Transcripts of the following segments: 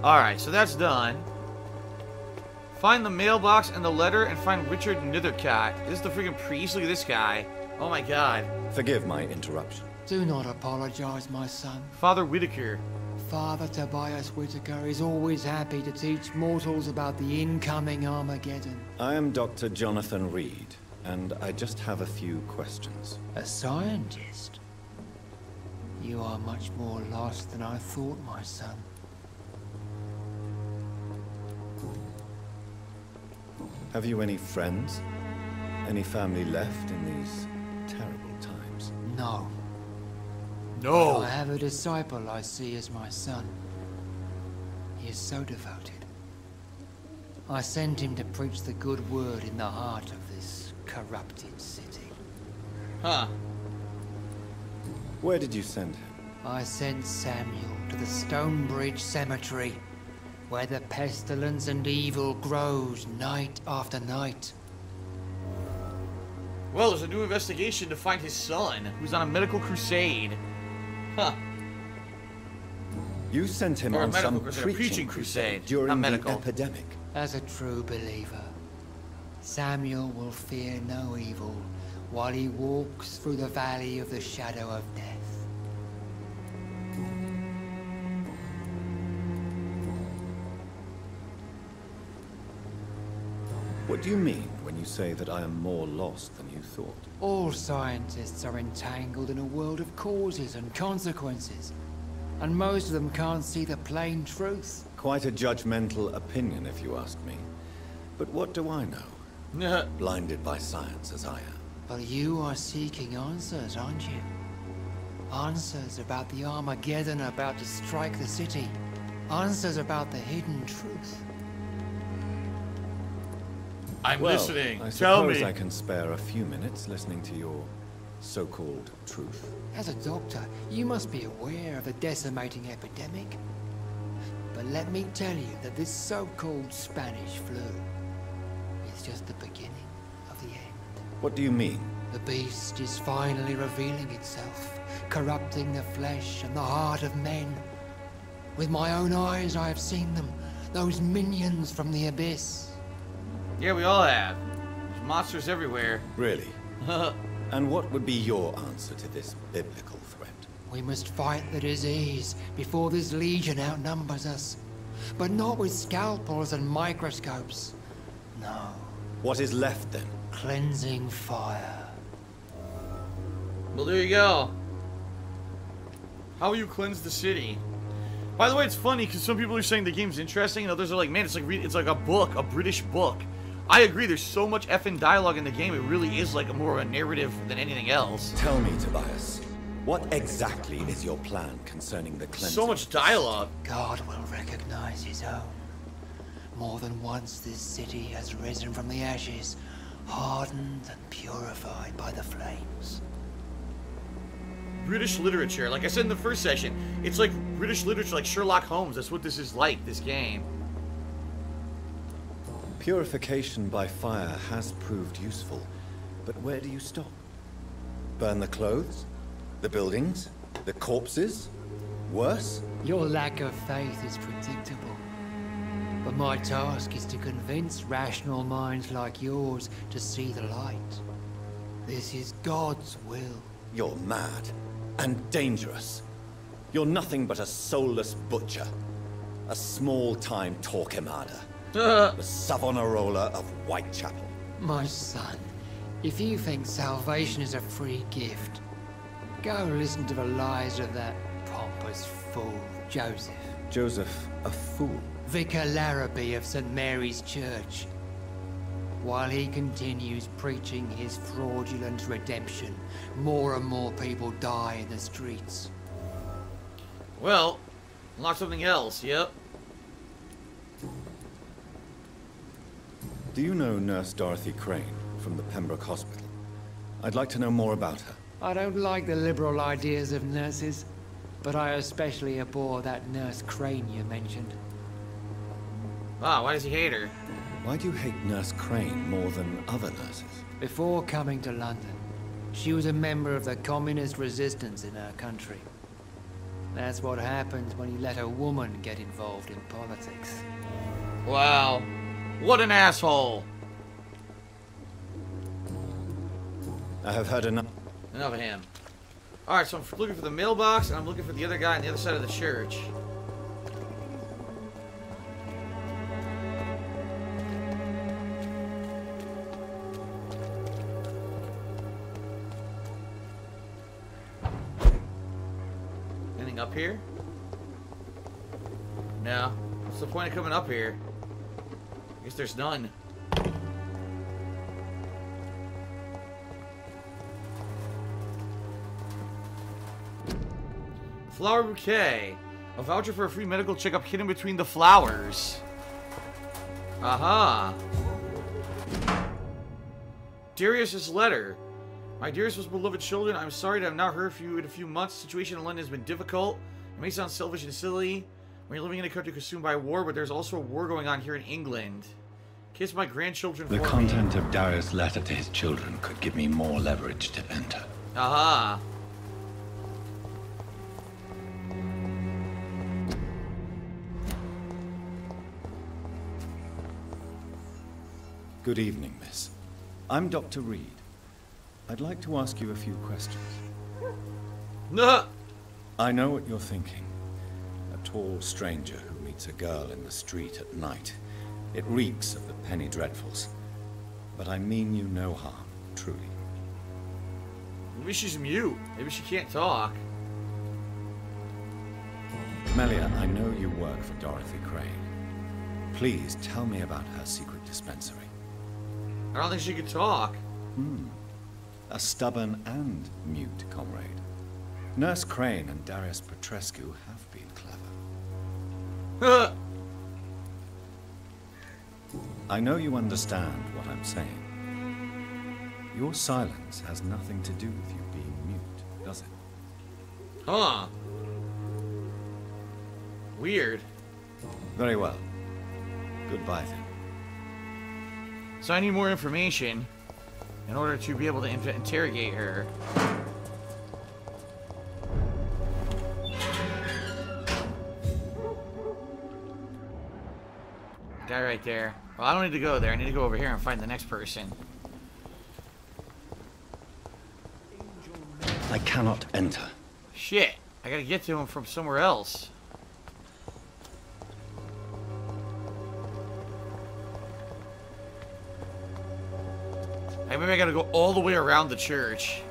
Alright, so that's done. Find the mailbox and the letter and find Richard Nithercat. This is the freaking priest. Look at this guy. Oh my god. Forgive my interruption. Do not apologize, my son. Father Whitaker. Father Tobias Whitaker is always happy to teach mortals about the incoming Armageddon. I am Dr. Jonathan Reed, and I just have a few questions. A scientist? You are much more lost than I thought, my son. Have you any friends? Any family left in these terrible times? No. No. I have a disciple I see as my son. He is so devoted. I sent him to preach the good word in the heart of this corrupted city. Huh. Where did you send him? I sent Samuel to the Stonebridge Cemetery, where the pestilence and evil grows night after night. Well, there's a new investigation to find his son, who's on a medical crusade. Huh. You sent him Or a on some medical crusade, a preaching crusade, during not the medical. epidemic. As a true believer, Samuel will fear no evil while he walks through the valley of the shadow of death. What do you mean when you say that I am more lost than you thought? All scientists are entangled in a world of causes and consequences, and most of them can't see the plain truth. Quite a judgmental opinion, if you ask me. But what do I know? Blinded by science as I am. But you are seeking answers, aren't you? Answers about the Armageddon about to strike the city. Answers about the hidden truth. I'm listening. I Tell suppose me. I can spare a few minutes listening to your so-called truth. As a doctor, you must be aware of the decimating epidemic. But let me tell you that this so-called Spanish flu is just the beginning of the end. What do you mean? The beast is finally revealing itself, corrupting the flesh and the heart of men. With my own eyes I have seen them, those minions from the abyss. Yeah, we all have. There's monsters everywhere. Really? And what would be your answer to this biblical threat? We must fight the disease before this legion outnumbers us. But not with scalpels and microscopes. No. What is left then? Cleansing fire. Well, there you go. How will you cleanse the city? By the way, it's funny because some people are saying the game's interesting, and others are like, man, it's like a book, a British book. I agree, there's so much effing dialogue in the game, it really is like more of a narrative than anything else. Tell me, Tobias, what exactly is your plan concerning the cleansing? So much dialogue. God will recognize his own. More than once this city has risen from the ashes, hardened and purified by the flames. British literature, like I said in the first session, it's like British literature, like Sherlock Holmes. That's what this is like, this game. Purification by fire has proved useful, but where do you stop? Burn the clothes? The buildings? The corpses? Worse? Your lack of faith is predictable. But my task is to convince rational minds like yours to see the light. This is God's will. You're mad and dangerous. You're nothing but a soulless butcher. A small-time Torquemada. The Savonarola of Whitechapel. My son, if you think salvation is a free gift, go listen to the lies of that pompous fool, Joseph. Joseph, a fool? Vicar Larrabee of St. Mary's Church. While he continues preaching his fraudulent redemption, more and more people die in the streets. Well, unlock something else, yep. Do you know Nurse Dorothy Crane from the Pembroke Hospital? I'd like to know more about her. I don't like the liberal ideas of nurses, but I especially abhor that Nurse Crane you mentioned. Wow, why does he hate her? Why do you hate Nurse Crane more than other nurses? Before coming to London, she was a member of the communist resistance in her country. That's what happens when you let a woman get involved in politics. Wow. What an asshole. I have heard enough. Enough of him. Alright, so I'm looking for the mailbox, and I'm looking for the other guy on the other side of the church. Anything up here? No. What's the point of coming up here? I guess there's none. Flower bouquet. A voucher for a free medical checkup hidden between the flowers. Aha. Darius's letter. My dearest most beloved children, I'm sorry to have not heard from you in a few months. The situation in London has been difficult. It may sound selfish and silly when you're living in a country consumed by war, but there's also a war going on here in England. Kiss my grandchildren for me. The content of Darius' letter to his children could give me more leverage to enter. Aha. Good evening, miss. I'm Dr. Reed. I'd like to ask you a few questions. Nah. I know what you're thinking. A tall stranger who meets a girl in the street at night. It reeks of the penny dreadfuls. But I mean you no harm, truly. Maybe she's mute. Maybe she can't talk. Melia, I know you work for Dorothy Crane. Please tell me about her secret dispensary. I don't think she could talk. A stubborn and mute comrade. Nurse Crane and Darius Petrescu have been clever. I know you understand what I'm saying. Your silence has nothing to do with you being mute, does it? Huh. Weird. Very well. Goodbye then. So I need more information in order to be able to interrogate her. Guy right there. Well, I don't need to go there. I need to go over here and find the next person. I cannot enter. Shit. I gotta get to him from somewhere else. Hey, maybe I gotta go all the way around the church.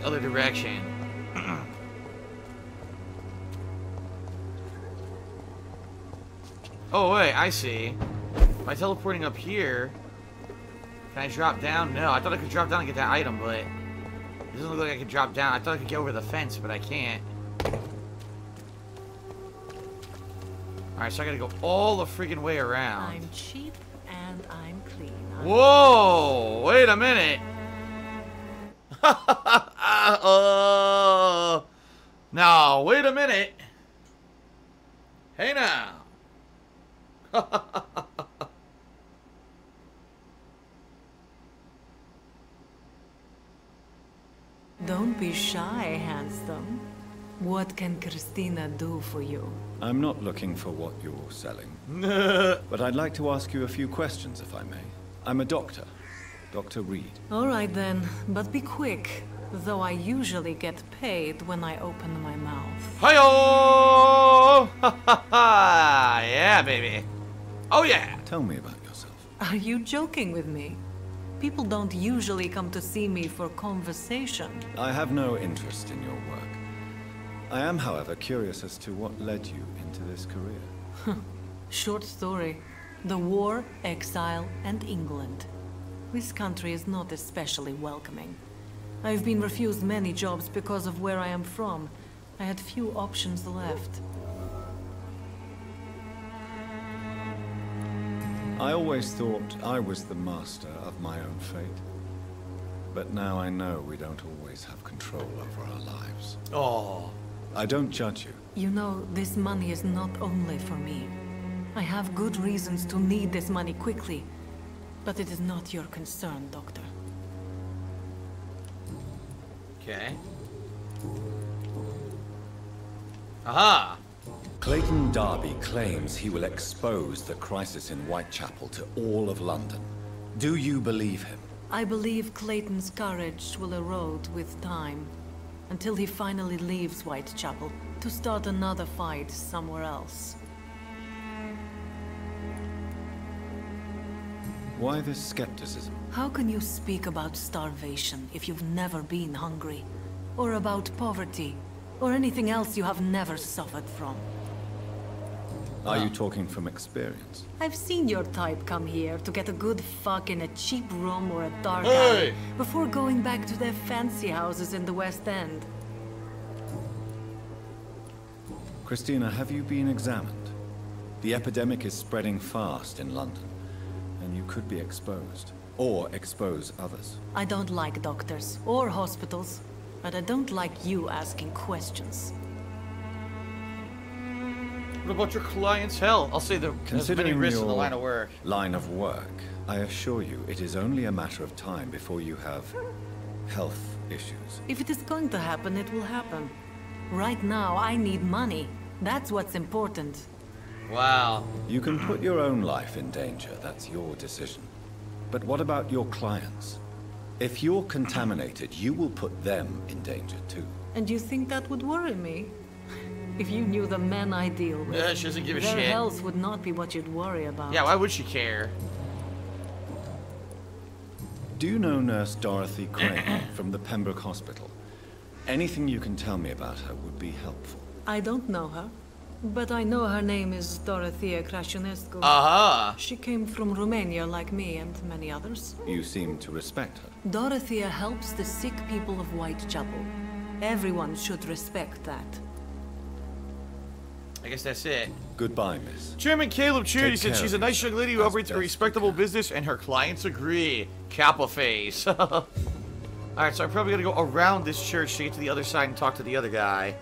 The other direction. Oh, wait, I see. By teleporting up here, can I drop down? No, I thought I could drop down and get that item, but it doesn't look like I could drop down. I thought I could get over the fence, but I can't. Alright, so I gotta go all the freaking way around. I'm cheap and I'm clean. Whoa! Wait a minute! No, wait a minute! Hey now! Don't be shy, handsome. What can Christina do for you? I'm not looking for what you're selling. But I'd like to ask you a few questions, if I may. I'm a doctor. Dr. Reed. All right then, but be quick. Though I usually get paid when I open my mouth. Hi-yo! Yeah, baby. Oh, yeah. Tell me about yourself. Are you joking with me? People don't usually come to see me for conversation. I have no interest in your work. I am, however, curious as to what led you into this career. Short story. The war, exile, and England. This country is not especially welcoming. I've been refused many jobs because of where I am from. I had few options left. I always thought I was the master of my own fate. But now I know we don't always have control over our lives. Oh. I don't judge you. You know, this money is not only for me. I have good reasons to need this money quickly. But it is not your concern, Doctor. Okay. Aha! Clayton Darby claims he will expose the crisis in Whitechapel to all of London. Do you believe him? I believe Clayton's courage will erode with time, until he finally leaves Whitechapel to start another fight somewhere else. Why this skepticism? How can you speak about starvation if you've never been hungry? Or about poverty? Or anything else you have never suffered from? Are you talking from experience? I've seen your type come here to get a good fuck in a cheap room or a dark Hey! alley before going back to their fancy houses in the West End. Christina, have you been examined? The epidemic is spreading fast in London, and you could be exposed. Or expose others. I don't like doctors or hospitals, but I don't like you asking questions. What about your client's health? I'll say there's many Considering risks in your the line of work. line of work, I assure you it is only a matter of time before you have health issues. If it is going to happen, it will happen. Right now, I need money. That's what's important. Wow. You can put your own life in danger, that's your decision. But what about your clients? If you're contaminated, you will put them in danger too. And you think that would worry me? If you knew the men I deal with, Yeah, she doesn't give a their shit. health would not be what you'd worry about. Yeah, why would she care? Do you know Nurse Dorothy Crane from the Pembroke Hospital? Anything you can tell me about her would be helpful. I don't know her, but I know her name is Dorothea Crăciunescu. Aha! She came from Romania like me and many others. You seem to respect her. Dorothea helps the sick people of Whitechapel. Everyone should respect that. I guess that's it. Goodbye, miss. Chairman Caleb Charity Take said care she's a of nice young lady who yourself. operates a That's respectable best. business and her clients agree. Kappa face. Alright, so I'm probably gonna go around this church to get to the other side and talk to the other guy.